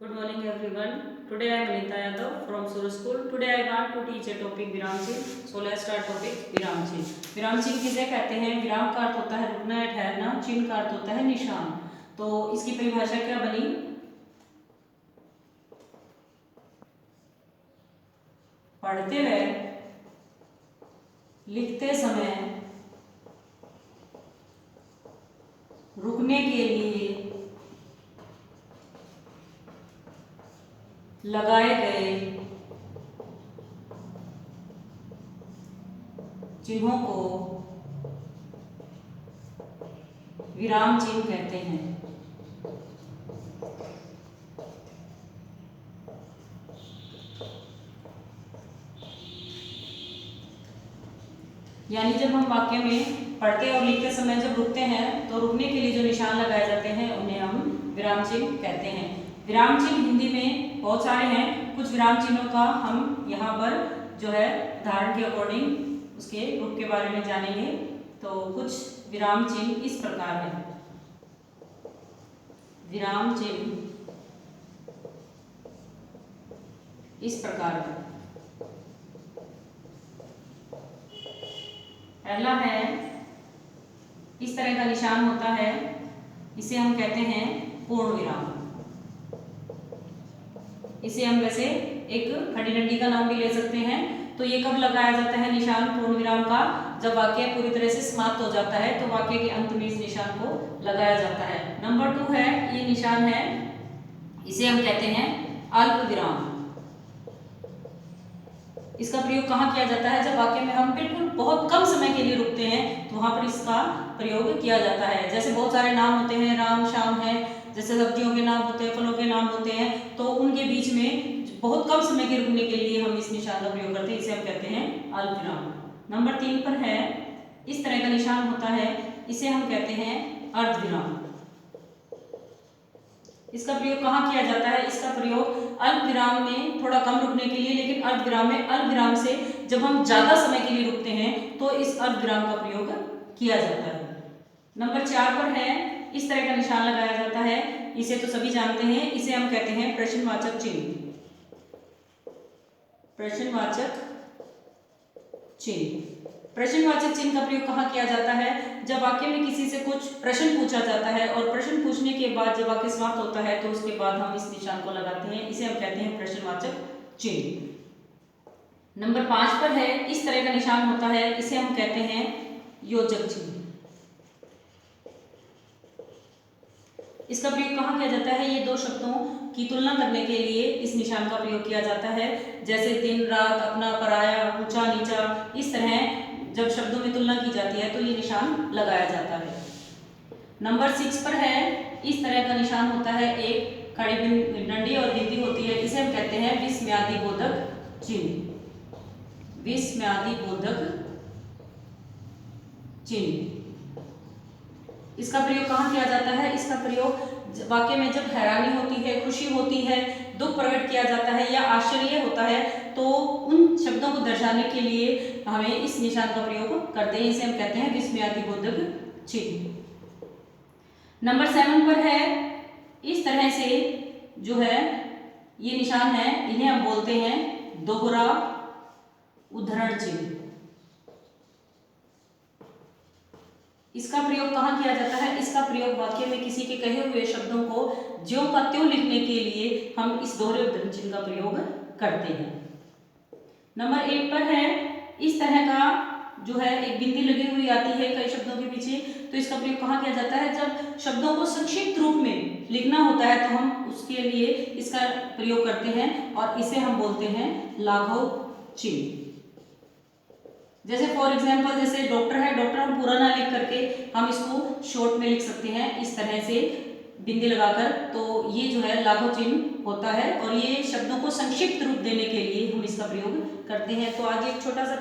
Good morning everyone. Today I am Anita Yadav from Suraj School. Today I want to teach a topic विराम चिन्ह. So let's start topic विराम चिन्ह. विराम चिन्ह किसे कहते हैं? विराम का अर्थ होता है रुकना या ठहरना, चिन्ह का अर्थ होता है निशान. तो इसकी परिभाषा क्या बनी? पढ़ते हुए लिखते समय रुकने के लिए लगाए गए चिन्हों को विराम चिन्ह कहते हैं. यानी जब हम वाक्य में पढ़ते और लिखते समय जब रुकते हैं तो रुकने के लिए जो निशान लगाए जाते हैं उन्हें हम विराम चिन्ह कहते हैं. विराम चिन्ह हिंदी में बहुत सारे हैं. कुछ विराम चिन्हों का हम यहाँ पर जो है उदाहरण के अकॉर्डिंग उसके रूप के बारे में जानेंगे. तो कुछ विराम चिन्ह इस प्रकार है. विराम चिन्ह इस प्रकार है. पहला है, इस तरह का निशान होता है, इसे हम कहते हैं पूर्ण विराम. इसे हम वैसे एक खड़ी डंडी का नाम भी ले सकते हैं. तो ये कब लगाया जाता है निशान पूर्ण विराम का? जब वाक्य पूरी तरह से समाप्त हो जाता है तो वाक्य के अंत में इस निशान को लगाया जाता है. नंबर 2 है, ये निशान है, इसे हम कहते हैं अल्प विराम. इसका प्रयोग कहाँ किया जाता है? जब वाक्य में हम बिल्कुल बहुत कम समय के लिए रुकते हैं तो वहां पर इसका प्रयोग किया जाता है. जैसे बहुत सारे नाम होते हैं, राम श्याम है, जैसे सब्जियों के नाम होते हैं, फलों के नाम होते हैं, तो उनके बीच में बहुत कम समय के रुकने के लिए हम इस निशान का प्रयोग करते हैं. इसे हम कहते हैं अल्प विराम. नंबर 3 पर है, इस तरह का निशान होता है, इसे हम कहते हैं अर्ध विराम. इसका प्रयोग कहाँ किया जाता है? इसका प्रयोग अल्प विराम में थोड़ा कम रुकने के लिए, लेकिन अर्ध विराम में अल्प विराम से जब हम ज्यादा समय के लिए रुकते हैं तो इस अर्ध विराम का प्रयोग किया जाता है. नंबर 4 पर है, इस तरह का निशान लगाया जाता है, इसे तो सभी जानते हैं, इसे हम कहते हैं प्रश्नवाचक चिन्ह. प्रश्नवाचक चिन्ह. प्रश्नवाचक चिन्ह का प्रयोग कहाँ किया जाता है? जब वाक्य में किसी से कुछ प्रश्न पूछा जाता है और प्रश्न पूछने के बाद जब वाक्य समाप्त होता है तो उसके बाद हम इस निशान को लगाते हैं. इसे हम कहते हैं प्रश्नवाचक चिन्ह. नंबर 5 पर है, इस तरह का निशान होता है, इसे हम कहते हैं योजक चिन्ह. इसका प्रयोग कहाँ किया जाता है? ये दो शब्दों की तुलना करने के लिए इस निशान का प्रयोग किया जाता है. जैसे दिन रात, अपना पराया, ऊंचा नीचा, इस तरह जब शब्दों में तुलना की जाती है तो ये निशान लगाया जाता है. नंबर 6 पर है, इस तरह का निशान होता है, एक खड़ी डंडी और बिंदी होती है, इसे हम कहते हैं विस्मयादि बोधक चिन्ह. विस्मयादि बोधक चिन्ह. इसका प्रयोग कहाँ किया जाता है? इसका प्रयोग वाक्य में जब हैरानी होती है, खुशी होती है, दुख प्रकट किया जाता है या आश्चर्य होता है तो उन शब्दों को दर्शाने के लिए हमें इस निशान का प्रयोग करते हैं. इसे हम कहते हैं विस्मयादि बोधक चिन्ह. नंबर 7 पर है, इस तरह से जो है ये निशान है, इन्हें हम बोलते हैं दोहरा उद्धरण चिन्ह. इसका प्रयोग कहाँ किया जाता है? इसका प्रयोग वाक्य में किसी के कहे हुए शब्दों को ज्यों का त्यों लिखने के लिए हम इस दोहरे उद्धरण चिन्ह का प्रयोग करते हैं. नंबर 8 पर है, इस तरह का जो है एक बिंदी लगी हुई आती है कई शब्दों के पीछे, तो इसका प्रयोग कहाँ किया जाता है? जब शब्दों को संक्षिप्त रूप में लिखना होता है तो हम उसके लिए इसका प्रयोग करते हैं और इसे हम बोलते हैं लाघव चिन्ह. जैसे फॉर एग्जाम्पल, जैसे डॉक्टर है, डॉक्टर हम पूरा ना लिख करके हम इसको शॉर्ट में लिख सकते हैं इस तरह से बिंदी लगाकर. तो ये जो है लाघव चिन्ह होता है और ये शब्दों को संक्षिप्त रूप देने के लिए हम इसका प्रयोग करते हैं. तो आज एक छोटा सा